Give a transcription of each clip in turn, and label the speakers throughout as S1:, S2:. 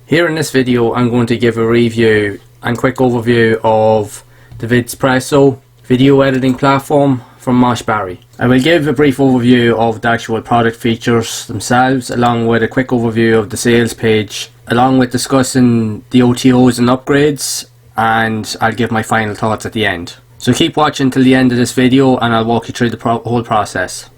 S1: Here in this video I'm going to give a review and quick overview of the Vidzpresso video editing platform from Mosh Bari. I will give a brief overview of the actual product features themselves, along with a quick overview of the sales page, along with discussing the OTOs and upgrades, and I'll give my final thoughts at the end. So keep watching till the end of this video and I'll walk you through the whole process.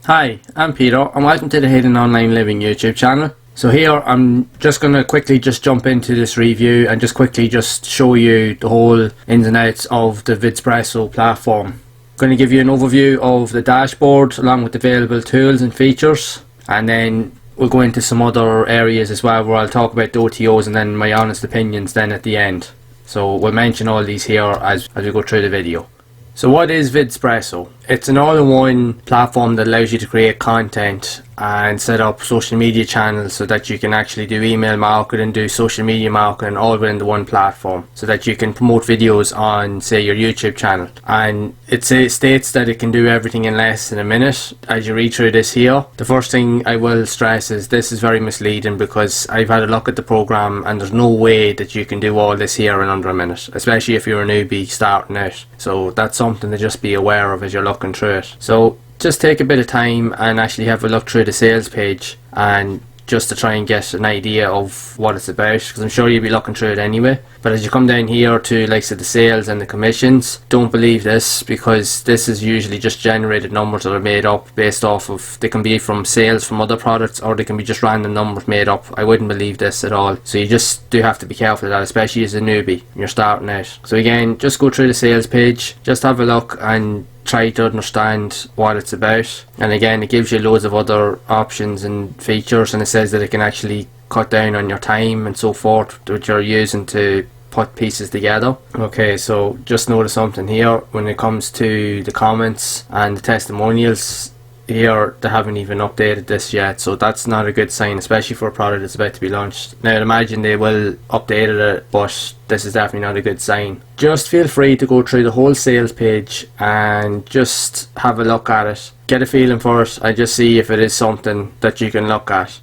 S1: Hi, I'm Peter and welcome to the Hidden Online Living YouTube channel. So here I'm just going to quickly jump into this review and quickly show you the whole ins and outs of the Vidzpresso platform. I'm going to give you an overview of the dashboard along with available tools and features, and then we'll go into some other areas as well where I'll talk about the OTOs and then my honest opinions then at the end. So we'll mention all these here as we go through the video. So what is Vidzpresso? It's an all-in-one platform that allows you to create content and set up social media channels so that you can actually do email marketing, do social media marketing all within the one platform, so that you can promote videos on, say, your YouTube channel. And it states that it can do everything in less than a minute. As you read through this here, the first thing I will stress is this is very misleading, because I've had a look at the program and there's no way that you can do all this here in under a minute, especially if you're a newbie starting out. So that's something to just be aware of as you're looking through it. So just take a bit of time and actually have a look through the sales page, and just to try and get an idea of what it's about, because I'm sure you'll be looking through it anyway. But as you come down here to like the sales and the commissions, don't believe this, because this is usually just generated numbers that are made up based off of, they can be from sales from other products or they can be just random numbers made up. I wouldn't believe this at all. So you just do have to be careful of that, especially as a newbie when you're starting out. So again, just go through the sales page, just have a look and try to understand what it's about. And again, it gives you loads of other options and features, and it says that it can actually cut down on your time and so forth that you're using to put pieces together. Okay, so just notice something here when it comes to the comments and the testimonials. Here they haven't even updated this yet, so that's not a good sign, especially for a product that's about to be launched. Now I'd imagine they will update it, but this is definitely not a good sign. Just feel free to go through the whole sales page and just have a look at it, get a feeling for it, and just see if it is something that you can look at.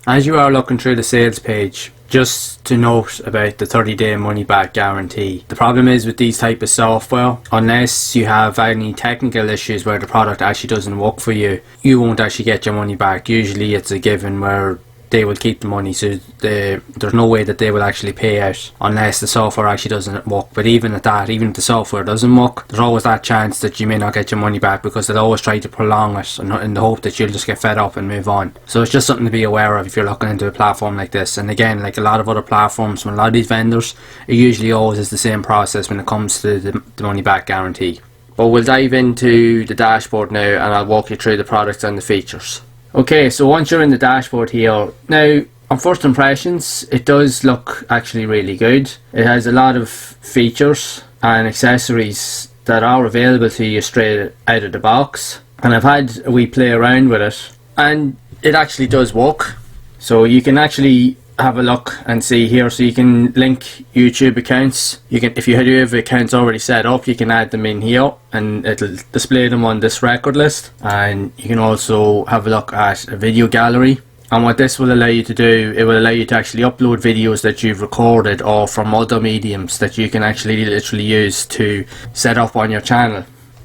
S1: As you are looking through the sales page, just to note about the 30-day money-back guarantee. The problem is with these type of software, unless you have any technical issues where the product actually doesn't work for you, you won't actually get your money back. Usually it's a given where they will keep the money, so there's no way that they will actually pay out unless the software actually doesn't work. But even at that, even if the software doesn't work, there's always that chance that you may not get your money back, because they'll always try to prolong it in the hope that you'll just get fed up and move on. So it's just something to be aware of if you're looking into a platform like this. And again, like a lot of other platforms from a lot of these vendors, it usually always is the same process when it comes to the money back guarantee. But we'll dive into the dashboard now and I'll walk you through the products and the features. Okay, so once you're in the dashboard here, now on first impressions it does look actually really good. It has a lot of features and accessories that are available to you straight out of the box, and I've had a wee play around with it and it actually does work. So you can actually have a look and see here, so you can link YouTube accounts. You can, if you have accounts already set up, you can add them in here and it'll display them on this record list. And you can also have a look at a video gallery, and what this will allow you to do, it will allow you to actually upload videos that you've recorded or from other mediums that you can actually literally use to set up on your channel.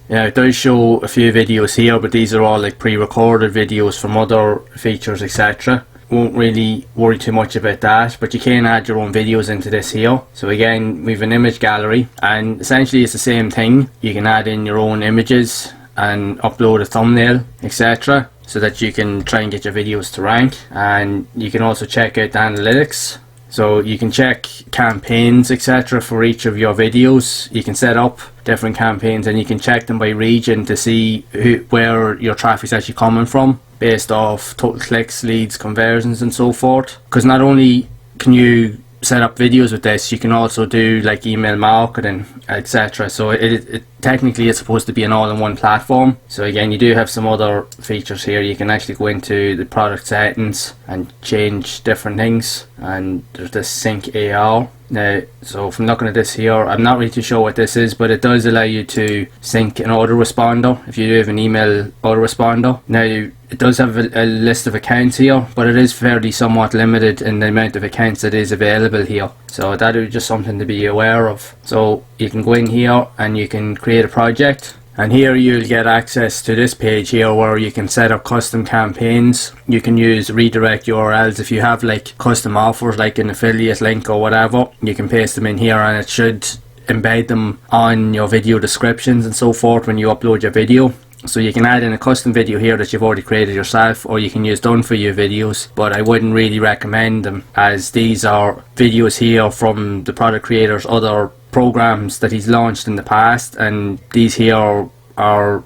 S1: Yeah, it does show a few videos here, but these are all like pre-recorded videos from other features, etc. Won't really worry too much about that, but you can add your own videos into this here. So again, we have an image gallery, and essentially it's the same thing. You can add in your own images and upload a thumbnail, etc., so that you can try and get your videos to rank. And you can also check out the analytics, so you can check campaigns, etc., for each of your videos. You can set up different campaigns and you can check them by region to see where your traffic's actually coming from, based off total clicks, leads, conversions and so forth. Because not only can you set up videos with this, you can also do like email marketing, etc. So it technically it's supposed to be an all-in-one platform. So again, you do have some other features here. You can actually go into the product settings and change different things, and there's this sync AR. Now, so from looking at this here, I'm not really too sure what this is, but it does allow you to sync an autoresponder if you do have an email autoresponder. Now, it does have a list of accounts here, but it is fairly somewhat limited in the amount of accounts that is available here. So that is just something to be aware of. So you can go in here and you can create a project. And here you'll get access to this page here where you can set up custom campaigns. You can use redirect URLs if you have like custom offers like an affiliate link or whatever. You can paste them in here and it should embed them on your video descriptions and so forth when you upload your video. So you can add in a custom video here that you've already created yourself, or you can use done for you videos, but I wouldn't really recommend them as these are videos here from the product creator's other programs that he's launched in the past, and these here will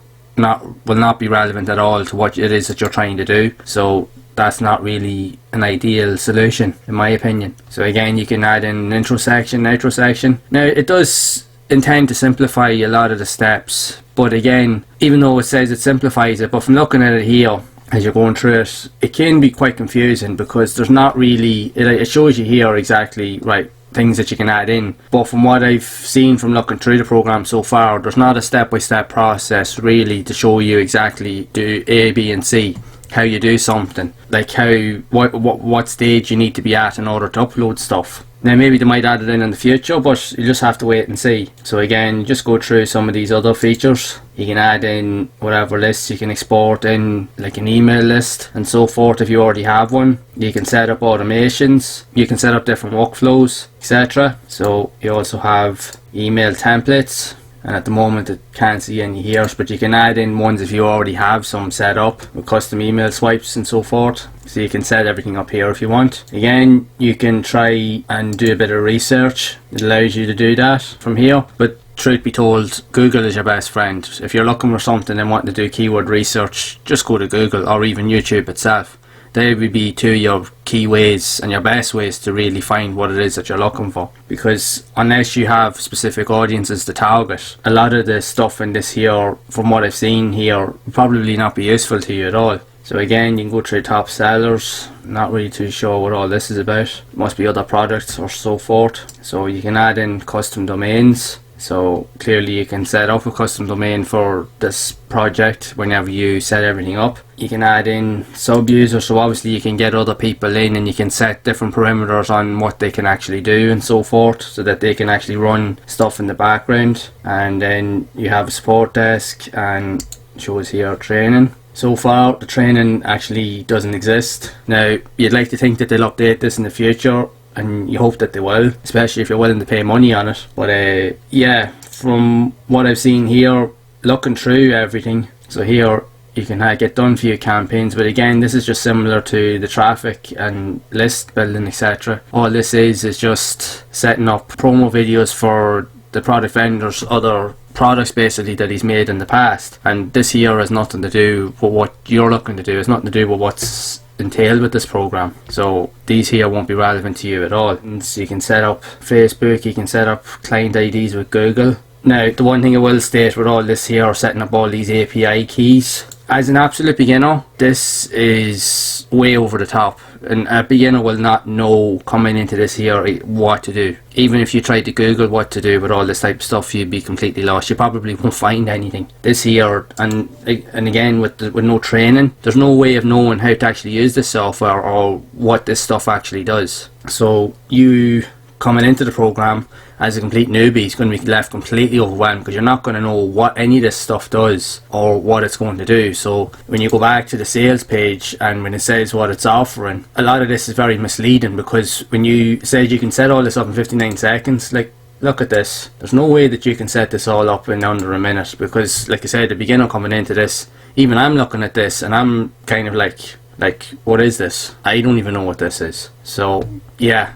S1: not be relevant at all to what it is that you're trying to do. So that's not really an ideal solution in my opinion. So again, you can add in an intro section, outro section. Now it does intend to simplify a lot of the steps, but again, even though it says it simplifies it, but from looking at it here as you're going through it, it can be quite confusing because there's not really, it shows you here exactly right things that you can add in, but from what I've seen from looking through the program so far, there's not a step-by-step process really to show you exactly do A, B and C, how you do something, like what stage you need to be at in order to upload stuff. Now maybe they might add it in the future, but you just have to wait and see. So again, just go through some of these other features. You can add in whatever lists, you can export in like an email list and so forth if you already have one. You can set up automations, you can set up different workflows, etc. So you also have email templates, and at the moment it can't see any here, but you can add in ones if you already have some set up with custom email swipes and so forth. So you can set everything up here if you want. Again, you can try and do a bit of research. It allows you to do that from here, but truth be told, Google is your best friend. If you're looking for something and wanting to do keyword research, just go to Google or even YouTube itself. They would be two of your key ways and your best ways to really find what it is that you're looking for, because unless you have specific audiences to target, a lot of the stuff in this here, from what I've seen here, will probably not be useful to you at all. So again, you can go through top sellers. Not really too sure what all this is about. Must be other products or so forth. So you can add in custom domains. So clearly you can set up a custom domain for this project whenever you set everything up. You can add in sub-users, so obviously you can get other people in and you can set different parameters on what they can actually do and so forth, so that they can actually run stuff in the background. And then you have a support desk, and it shows here training. So far the training actually doesn't exist. Now you'd like to think that they'll update this in the future, and you hope that they will, especially if you're willing to pay money on it. But yeah, from what I've seen here, looking through everything, so here you can get done for your campaigns, but again, this is just similar to the traffic and list building, etc. All this is just setting up promo videos for the product vendors, other products basically that he's made in the past, and this here has nothing to do with what you're looking to do. It's nothing to do with what's entailed with this program, so these here won't be relevant to you at all. And so you can set up Facebook, you can set up client IDs with Google. Now the one thing I will state with all this here, setting up all these API keys, as an absolute beginner, this is way over the top, and a beginner will not know coming into this here what to do. Even if you tried to Google what to do with all this type of stuff, you'd be completely lost. You probably won't find anything. This here, and again with no training, there's no way of knowing how to actually use this software or what this stuff actually does. So you coming into the program as a complete newbie is going to be left completely overwhelmed, because you're not going to know what any of this stuff does or what it's going to do. So when you go back to the sales page and when it says what it's offering, a lot of this is very misleading, because when you said you can set all this up in 59 seconds, like, look at this, there's no way that you can set this all up in under a minute, because like I said, the beginner coming into this, even I'm looking at this and I'm kind of like what is this? I don't even know what this is. So yeah,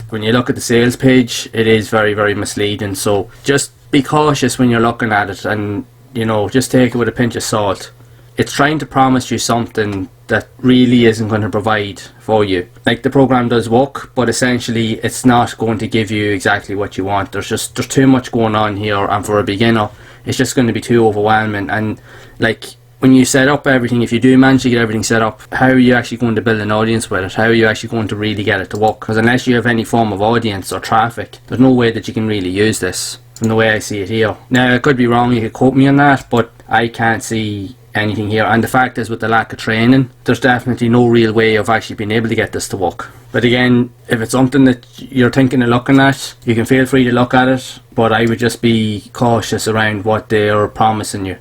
S1: when you look at the sales page, it is very, very misleading. So just be cautious when you're looking at it, and you know, just take it with a pinch of salt. It's trying to promise you something that really isn't going to provide for you. Like, the program does work, but essentially it's not going to give you exactly what you want. There's too much going on here, and for a beginner it's just going to be too overwhelming. And like, when you set up everything, if you do manage to get everything set up, how are you actually going to build an audience with it? How are you actually going to really get it to work? Because unless you have any form of audience or traffic, there's no way that you can really use this, from the way I see it here. Now, I could be wrong, you could quote me on that, but I can't see anything here. And the fact is, with the lack of training, there's definitely no real way of actually being able to get this to work. But again, if it's something that you're thinking of looking at, you can feel free to look at it, but I would just be cautious around what they're promising you.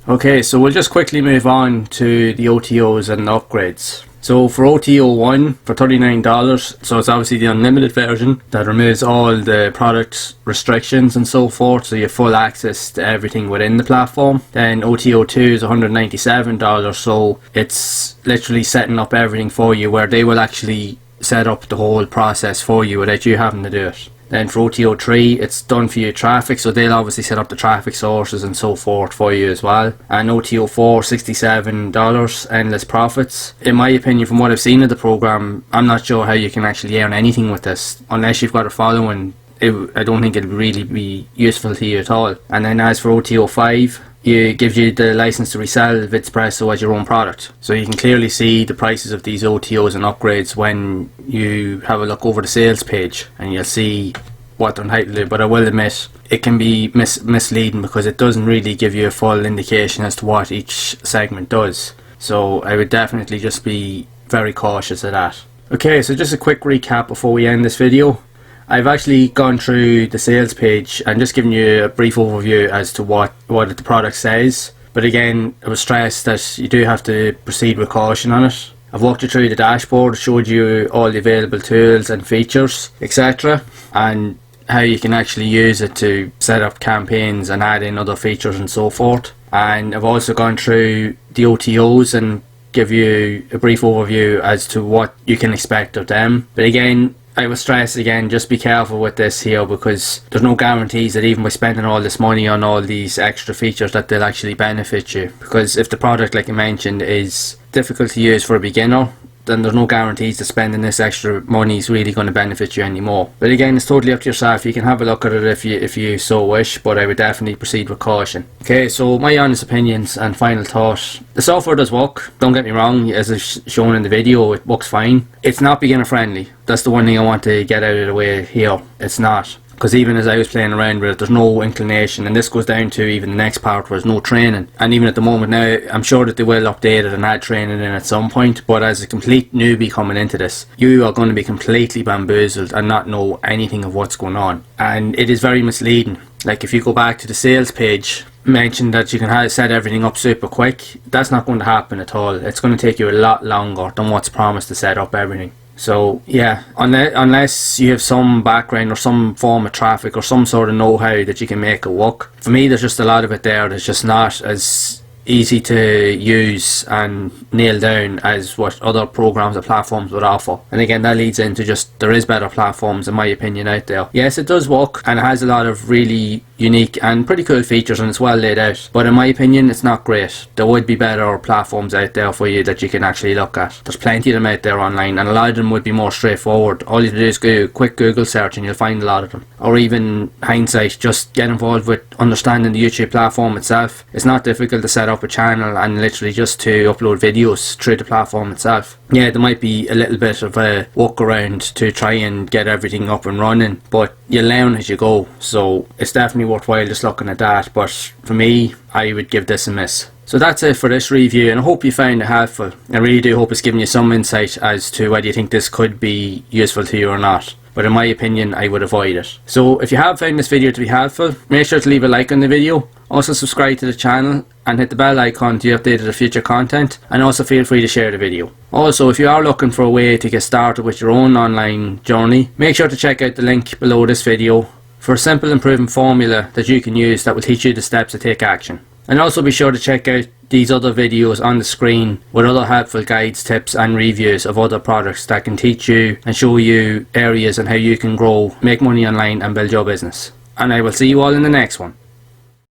S1: Okay, so we'll just quickly move on to the OTOs and the upgrades. So for OTO 1, for $39, so it's obviously the unlimited version that removes all the product restrictions and so forth, so you have full access to everything within the platform. Then OTO 2 is $197, so it's literally setting up everything for you, where they will actually set up the whole process for you without you having to do it. Then for OTO 3, it's done for your traffic, so they'll obviously set up the traffic sources and so forth for you as well. And OTO 4, $67, endless profits. In my opinion, from what I've seen of the program, I'm not sure how you can actually earn anything with this. Unless you've got a following, I don't think it'll really be useful to you at all. And then as for OTO 5, it gives you the license to resell Vidzpresso as your own product. So you can clearly see the prices of these OTOs and upgrades when you have a look over the sales page, and you'll see what they're entitled to. But I will admit, it can be misleading, because it doesn't really give you a full indication as to what each segment does. So I would definitely just be very cautious of that. Okay, so just a quick recap before we end this video. I've actually gone through the sales page and just given you a brief overview as to what the product says. But again, I would stress that you do have to proceed with caution on it. I've walked you through the dashboard, showed you all the available tools and features, etc. and how you can actually use it to set up campaigns and add in other features and so forth. And I've also gone through the OTOs and give you a brief overview as to what you can expect of them. But again, I would stress again, just be careful with this here, because there's no guarantees that even by spending all this money on all these extra features that they'll actually benefit you. Because if the product, like I mentioned, is difficult to use for a beginner, then there's no guarantees that spending this extra money is really going to benefit you anymore. But again, it's totally up to yourself. You can have a look at it if you so wish, but I would definitely proceed with caution. Okay, so my honest opinions and final thought. The software does work, don't get me wrong, as is shown in the video, it works fine. It's not beginner friendly. That's the one thing I want to get out of the way here. It's not. Because even as I was playing around with it, there's no inclination, and this goes down to even the next part where there's no training. And even at the moment now, I'm sure that they will update it and add training in at some point, but as a complete newbie coming into this, you are going to be completely bamboozled and not know anything of what's going on. And it is very misleading. Like, if you go back to the sales page, mentioned that you can set everything up super quick. That's not going to happen at all. It's going to take you a lot longer than what's promised to set up everything. So yeah, unless you have some background or some form of traffic or some sort of know-how that you can make it work. For me, there's just a lot of it there that's just not as easy to use and nail down as what other programs or platforms would offer. And again, that leads into just, there is better platforms in my opinion out there. Yes, it does work and it has a lot of really unique and pretty cool features and it's well laid out, but in my opinion it's not great. There would be better platforms out there for you that you can actually look at. There's plenty of them out there online, and a lot of them would be more straightforward. All you have to do is do a quick Google search and you'll find a lot of them. Or even hindsight, just get involved with understanding the YouTube platform itself. It's not difficult to set up a channel and literally just to upload videos through the platform itself. Yeah, there might be a little bit of a workaround to try and get everything up and running, but you learn as you go, so it's definitely worthwhile just looking at that. But for me, I would give this a miss. So that's it for this review, and I hope you found it helpful. I really do hope it's given you some insight as to whether you think this could be useful to you or not. But in my opinion, I would avoid it. So if you have found this video to be helpful, make sure to leave a like on the video. Also subscribe to the channel and hit the bell icon to be updated of future content, and also feel free to share the video. Also, if you are looking for a way to get started with your own online journey, make sure to check out the link below this video for a simple and proven formula that you can use that will teach you the steps to take action. And also be sure to check out these other videos on the screen with other helpful guides, tips and reviews of other products that can teach you and show you areas and how you can grow, make money online and build your business. And I will see you all in the next one.